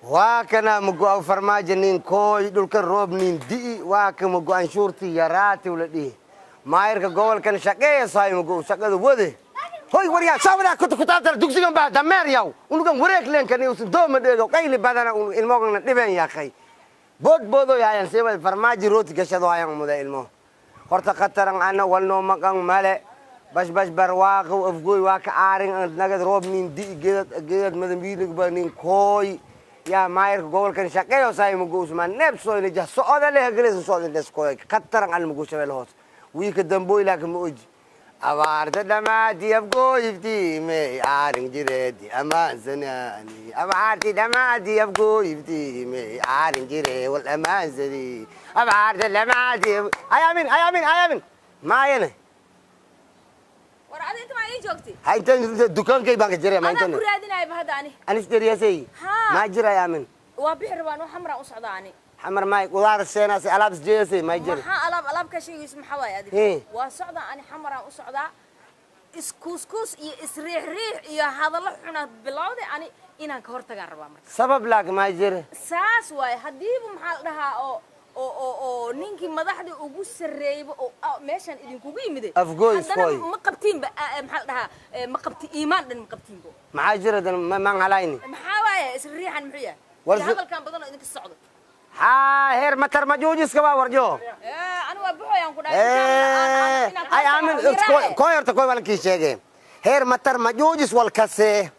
واكنا مقو فرماجنين كوي دول كروب نين دي واك مقو انشورتي يراتي ولدي ما يرك جول كان شقيه صاي مقو شقه ودي هوي وريا ساونا كنت كتابتر دوكسيغان با دمر ياو ونغان وريك لين كان يوس دوم ديدو قيل بدنا الموغن دبن يا اخي بودو يا ان سيبل فرماجي روتي كشدو ايان مدا المو horta khataran ana walno makan male bash barwaaqo afgoy waa ka aarin nagad roob nin di geed madambiilig ba nin kooy ya maayir gobolkan shaqeeyo saay mugo usman nebso ina jah socda leh galis socda des kooy khataran al mugo shabel hoos wiika damboy laakiin ma oji abaarta dhamaadi afgoy iftiime aarin jireedi amaan sanani abaarti dhamaadi afgoy iftiime aarin jire wal amaan sadi abaarta dhamaadi ayamin maayana ورعدي انت ما يجي وقتي هاي انت دكان كي بانك جري ما انت انا كرادين هاي بهداني انا اشتري ما جرى يا من وبحر وانو حمراء وصعداني حمر ماي قدار السنه سي الاب جيسي ما يجري ما الاب كشي اسمه حواي ادي وصعدا انا حمراء وصعدا اسكوسكوس اسريح ريح يا هذا الله حنا بلودي اني inaan ka hortagaan rabaa marka sabab laag ma jira saas way hadii maxaa dhahaa oo ninkii madaxda ugu sareeyay oo meeshan idin kugu yimid afgoys koy ma qabtiin maxaa dhahaa ma qabti iimaan dhan ma qabtiin bo maxaa jira dan ma halayni maxaa waaye isriixan muxuu yahay hadalkan badan oo idinka socdo ha heer matar majuujis ka warjo anu waa buxoyan ku dhahay ay aamin koy horta koy walkii sheegay heer matar majuujis walkase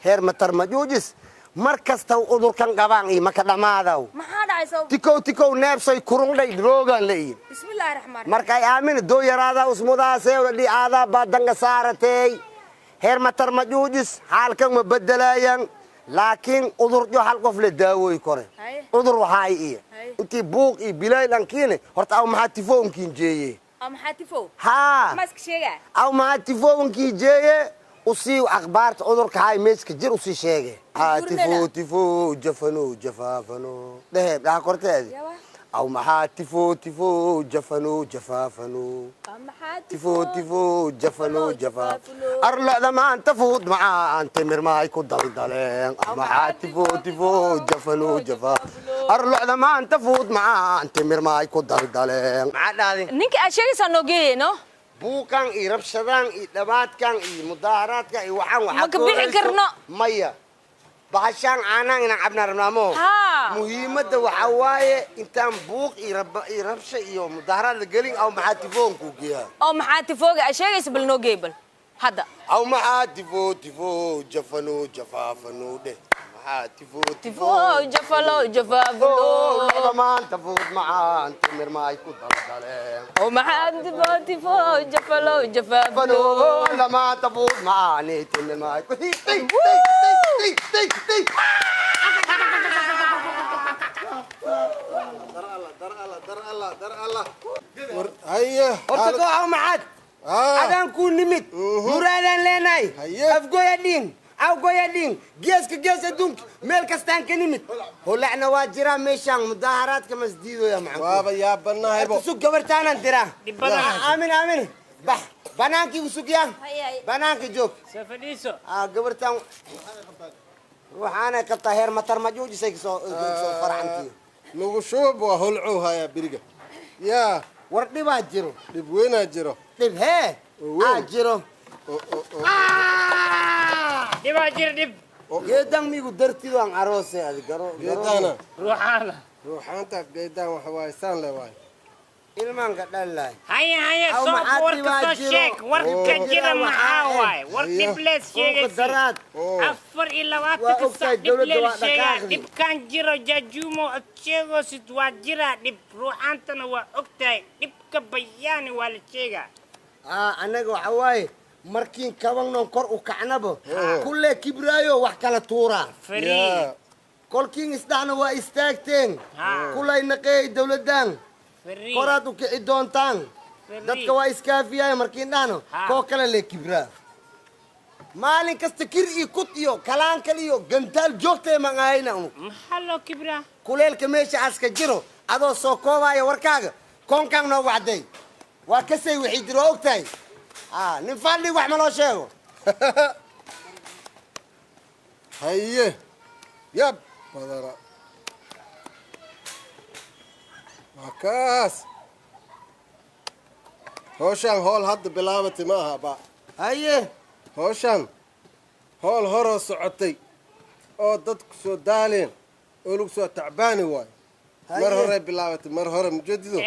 heer matar majuujis markasta udurkan qabaan iyo maka dhamaadaw maxaa dhacayso tikow neebsay kurungday drogan leeyin bismillaahir rahmaanir markay aamin doo yaraada usmudaasay wadi aada badanga saaratay heer matar majuujis halkan ma bedelayan laakiin udur jo hal qof la daawooy kore udur waxay iyo intii buuq iyo bilaylan kiine horta aw maxaa tifoonkiin jeeyay am xatifo ha mask sheega aw maxaa tifoonkiin jeeyay وسي أخبارت عذرك هاي ميسك جر وسي شيء تفو جفافنو ده ده كرتادي أو محا تفو جفنو جفافنو تفو جفنو أرلا زمان تفوت مع أنت مرماي كدل دلين محا تفو جفنو جفاف أرلا زمان تفوت مع أنت مرماي كدل دلين نيك أشياء سنوجي نو buukan iyo rabshadaan iyo dhabaadkan iyo mudaaharaadka iyo waxaan ma ka bixi karno maya bahashaan aanan inaan cabna rabnaamo muhiimadda waxa waaye intaan buuq iyo rabsha iyo mudaaharaad gelin aw maxaa tifoonku geeyaa oo maxaa tifooga sheegaysa bal noo geebal hadda aw maxaa tifo jafano jafaafano de تفو جفافلو لما تفوت معان تمر ما يكون ضلالين ومع تفو جفلو جفافلو لما تفوت معاني تمر ما يكون در الله هيا ارتقوا معاد هذا نكون نمت مرادا لناي افقوا يدين أو قيادين جيس دونك ملك استان كنيمت هو لعنا واجرا ميشان مظاهرات كمسديدو يا معلم بابا يا بنا هيبو سوق قبرتانا انترا آمين بح بنانكي وسوق يا بنانكي جوك سفديسو قبرتان روحانا كطاهر مطر مجوج سو فرعنتي لو شوب وهلعوها يا بريقة يا وردي باجرو دب وين اجرو دب هي اجرو دب جيدان ميغو درتي وان عروسي هذه جيدانا روحانتا جيدان وحوايسان لواي ilmaan ka dhalay هيا صوب ورك شيك ورك جرا معاواي ورك بليس شيك أفر إلا واتك الصعب بليس شيك دب كان جرا جاجومو أتشيغو ستوا جرا دب روحانتنا وأكتاي دب كبياني والشيغا أنا وحواي markiin kabannon kor u kacnabo kulle kibraayo wax kala tuura free kolkiin isdhana waa istaagteen kullay naqeey dawladan koraad u kici doontaan dadka waa iskaafiyay markiin dhano koo kale le kibraa maalin kasta kir iyo kut iyo kalaan kale iyo gantaal joogtay maqaayna maxallo kibraa kuleelka meesha aska jiro adoo soo koobaya warkaaga koonkan noo wacday waa kasay wixii jiro ogtahay نفعل واحد ما شيء هيه يب بدرة عكاس هوشان هول هاد بلابتي معها با هيه هوشان هول هرو سعودي او ددك سو دالين او لوك سو تعباني واي مر هوري بلابتي مر هوري مجددو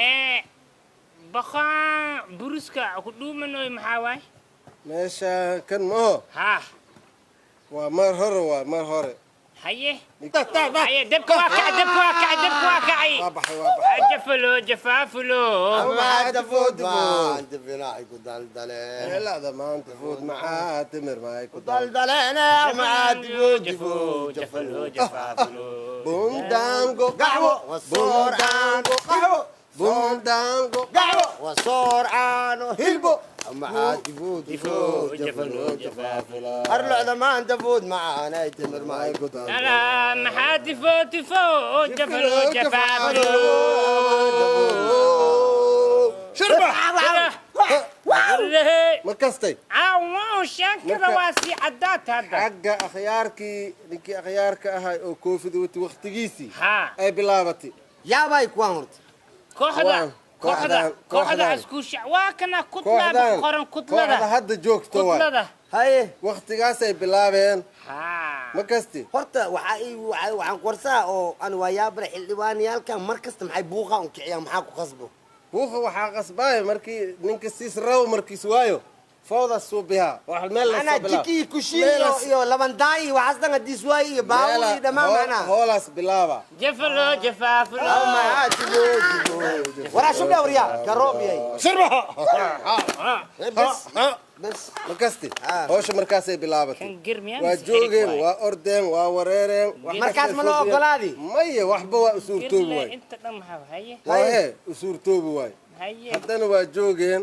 بخا بروسكا كدومنوي محاواي ماشا كان مو ها ومر هوري واي مر هوري هيه هيه دبك واكع دبك واكع دبك واكعي وابحي وابحي جفلو جفافلو ما تفوت ما انت فينا يكون دلدلين لا ده ما انت فوت معاه تمر ما يكون دلدلين ما تفوت جفلو جفافلو بوندانغو قهوة والصور عنه قهوة بوندانغو قهوة والصور عنه هلبو ما تفوت جفلو جفافلو أرلع ده ما انت فوت معانا يتمر ما يكون لا ما حد فوت فوق جفلو جفافلو شربة مركزتي عاو شكرا واسي عدات هذا حق أخياركي نكي أخيارك أهاي أو كوفيد وتوختجيسي ها أي بلابتي يا باي كوانت كوحدة عسكوش واكنا كتلة بقرن كتلة هذا جوك توي كتلة هاي وقتجاس أي بلابين ها مركزتي horta waxaan qorsaa oo aan waayaabra xildhibaanayaalka markasta maxay buuqa un kiciyaan maxaa ku qasbo buuqa waxaa qasbaaya markii ninka siis raw markiis waayo fawda suubiha wax meel la ana soo bilaab jiki kushiin iyo labandaay waxaas dhan hadii waay iyo baawul iyo dhamaan macnaa hoolaas bilaaba جفلو جفافلو aw maxaa jibo waraa shubda wariya garoob yahay bas markasti hawsha markaasay bilaabatay كان قرميان waa joogeen waa ordeen waa wareereen markaas ma loo ogolaadi maya waxba waa usuurtoobi waay انت دمها هي waahe usuurtoobi waay هي haddana waa joogeen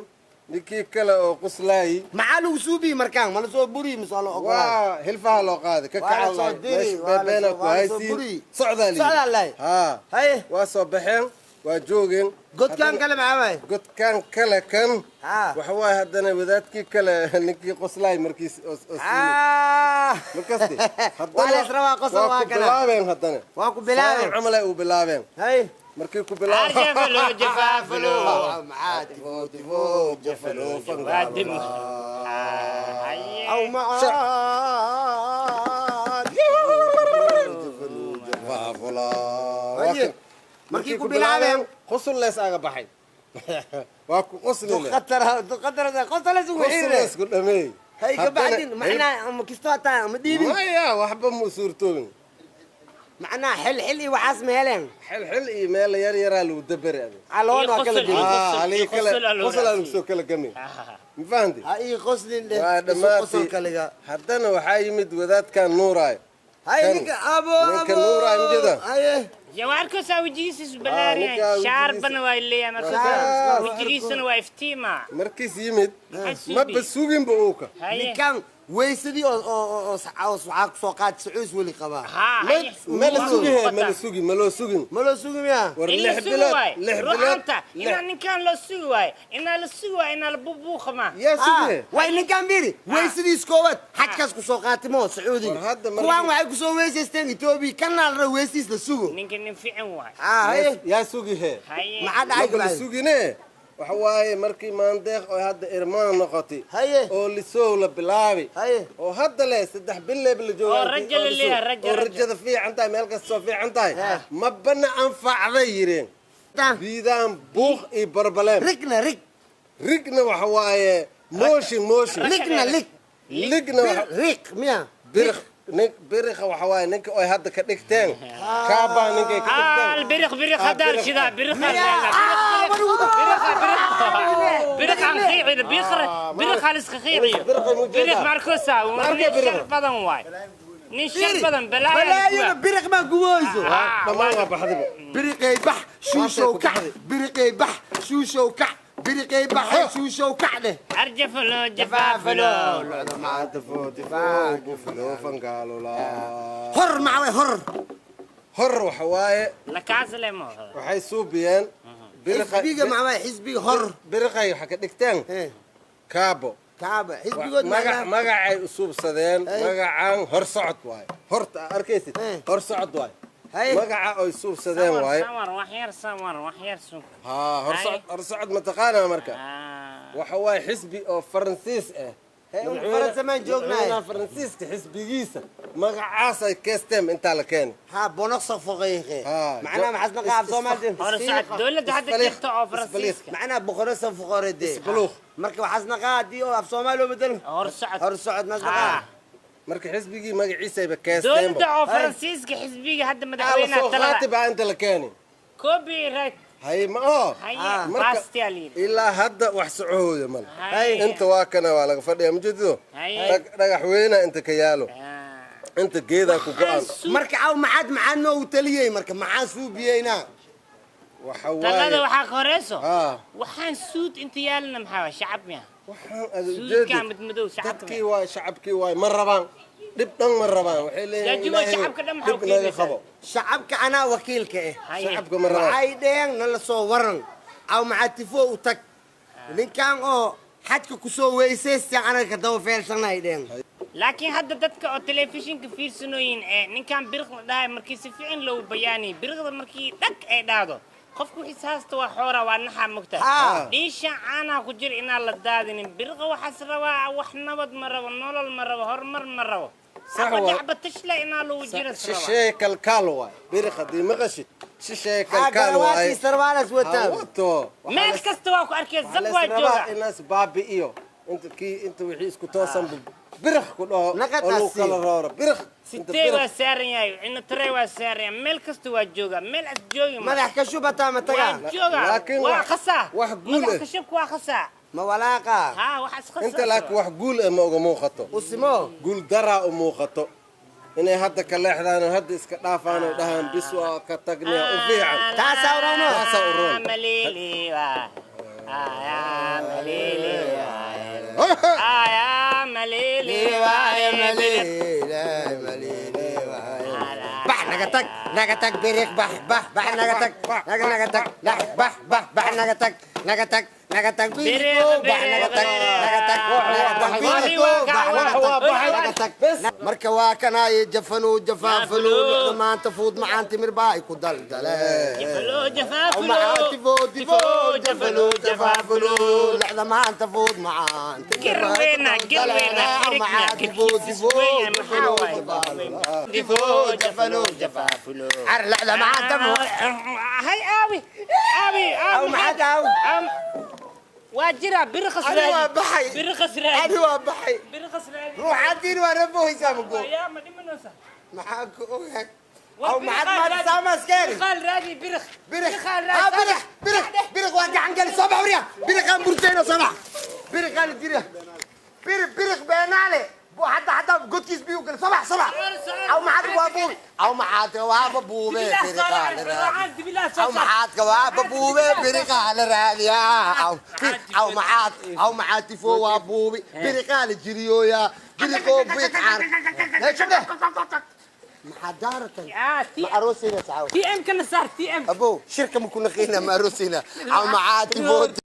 ninkii kale oo quslaayey maxaa lagu suubi markaan ma la soo buri mise waa loo ogolaadi waa hilfaha loo qaaday ka Waa la soo diri, waa la beena soo- ku waa la soo haysiin buri. socdaa Socdaa lay. haa haye waa soo baxeen waa joogeen godkaan kale maxaa waay godkaan kale kan haa waxa waaye haddana wadaadkii kale ninkii qoslaay markiis oo markasti waa la israbaa qosol waa ku kana bilaabeen haddana waa ku bilaabeen camal ay u bilaabeen haye markii ku bilaabeen جفلو جفافلو maxaa tifo jafalo وادم aw هي macaan markii ku bilaabeen qusul lees aga baxay waa ku qusli qotolaas ugu xiire lees ku dhameey hay ka bacdin macnaa ama kisto taa ama dhiibin maya waxba ma suurtoobin macnaa xil iyo waxaas ma heleen xil iyo meel yar yaraa lagu dabari ade caloon waa kala Qosol. geli halii kale qusl aan soo kala gamay ma fahanti ha ii qoslin dheh waa qosol dhammaatay kaliga haddana waxaa yimid wadaadkan nuuraay hay ninka abo ninka nuuraay mujeda haye جواركو ساوي جيسس ninka بلاريا وجيسس. شاربنا وايليا Ah. مركز وجريسنا وافتيما markiis yimid Maxaa ma suubi? basuginba uuka هاي ninkan weysadii oo waxaa ku soo qaad sacuus weli qabaa ها هاي ma la sugihe ma la sugi ma loo sugin ma loo sugi miyaa war إلا lix سوي bilood واي lix روح bilood أنت إن كان لو سوي واي إن لو سوي واي إن البوبوخ ما yaa sugihe way ninkan biri weysadiis koowaad xajkaas ku soo qaatimo sacuudiga War hadda markii- kuwaan waxay ku soo weysaysteen etoobiya kana la weysiis la sugo نمكن ننفع واي haye yaa sugihe هاي maxaa dhacay marka la gabadha sugine waxa waaye markii maandeeq oo hadda irmaan noqotay haye oo lisoow la bilaabi haye oo hadda le 3 bileeb la joogo oo rajo la leeyahay, rajo. rajada fiican tahay meel kasta soo fiican tahay ma bana anfacday yireen biidaan buuq iyo barbaleem rigna waxa waaye mooshin ligna ligna rig miya biriqa waxa waaye ninka ay hadda ka dhigteen kaaba ninka ka dhigteen البرخ هدار شذا برخ برخ عن خيعي برخ على سخيعي برخ ماركوسا ونشر بدن واي نشر بدن balaayona biriq baa gubooyso dhamaan waa baxdiba biriqay bax shuushow kac biriqay bax shuushow kac biriqay bax shuushow kac dheh أرجفلو جفافلو maanta footifaagu filoofankaalula hor macaway hor waxa waaye لكاس لما waxay suubiyeen xisbiga macaway xisbiga hor biriqay waxa ka dhigteen kaabo kaaba xisbigood magacay u suubsadeen magacaan hor socod waaye horta arkaysid hor socod waaye magaca ay suursadeen waaye samar wax yar suuq horsocod ma taqaanaa marka waxa waaye xisbi oo faransiis ah فرنسا ما جوجنا فرنسيسك حسبيجيسا magacaas ay keesteen inta la keenay بونص فوقيه معنا محسن قاعد صومال هرسعد دولة هذا جبت أو فرنسيسك معنا بخرس فقرة دي بلوخ مركب حسن قاعد دي في صومال وبدل هرسعد ناس marka xisbigii magaciisa ay bakeesteen dowladda oo faransiiska xisbiga hadda madaxweynaha talada qaatib inta la keenay copyright hay ma bastialin ilaa hadda wax socooda mal inta waa kana waa laga fadhiyaa mujadido dhagaxweyna inta ka yaalo inta geeda ku go'an marka aw maxad noo taliyay marka maxaan suubiyayna waxa waa talada waxa qoreyso waxaan suud inta yaalna maxaa shacab miya waxaan dadkii waa shacabkii waa ma rabaan dib dhan ma rabaan waxay leeyihiin shacabka dhan maxaa shacabka ana wakiilka shacabka ma rabaan ay dheen nala soo waran aw macatifo u tag ninkan oo xadka ku soo weyseystay anaga daba feelsanay dheen laakiin hadda dadka oo telefishinka fiirsanooyin ninkan birq la dhahay markii si fiican loo bayaanay birqda markii dhag ay dhaado qofku xisaasta waa xoora waa naxa mugta dhiisha caana ku jir inaan la daadinin birqa waxaas rabaa wax nabad ma rabo nolol ma rabo horumar ma rabo saxwa tashla inaan loo jiro shishay kalkaal waa birqa di maqashid shishay kalkaal waa sarwaalas wato meel kasta waa ku arkay zab waa jooga inaas baabi iyo inta wixii isku toosan birq ku dhaho oo kala rooro birq سيتي وساريا إنه ترى وساريا ملك استوى جوجا ملك جوجا ما ذاك شو بتاع متجا لكن وخسا وحقول ما كشف وخسا ما ولاقة ها وحس خسا أنت لك وحقول مو خطو وسمو قول درا مو خطو إني هذا كله حدانا هذا إسكتافان ودهان بسوا كتقنية وفيعا تاسورون مليلي يا مليلي يا مليلي يا مليلي نقتك بريك بح نقتك بيريكو بح نقتك مركا واكنا يجفنو جفافلو ما تفوض مع انت مرباي كدل جفلو جفافلو مع تفوض جفافلو لا ما انت فوض مع انت قروينا مع تفوض جفافلو لا ما انت هاي اوي او معك او واجرا برخص انا بحي برخص راي انا بحي برخص راي روح عدين وانا ابوي سامقو يا ما دي منوسه معاك او معك ما تسامى سكري خال رادي برخ برخ واجي عنقل صباح وريا برخ امبرتين صباح برخ قال ديري برخ بينالي حتى قلت كيس بيوكل صباح او معك وابوي او معك وابوي او معك وابوي برقال راديا او معك تفو وابوي برقال جريو يا برقو بيت عار شوف ده محضرة مع روسينا تعاون تي ام كان صار تي ام ابو شركه مكون خينا مع روسينا او معك تفو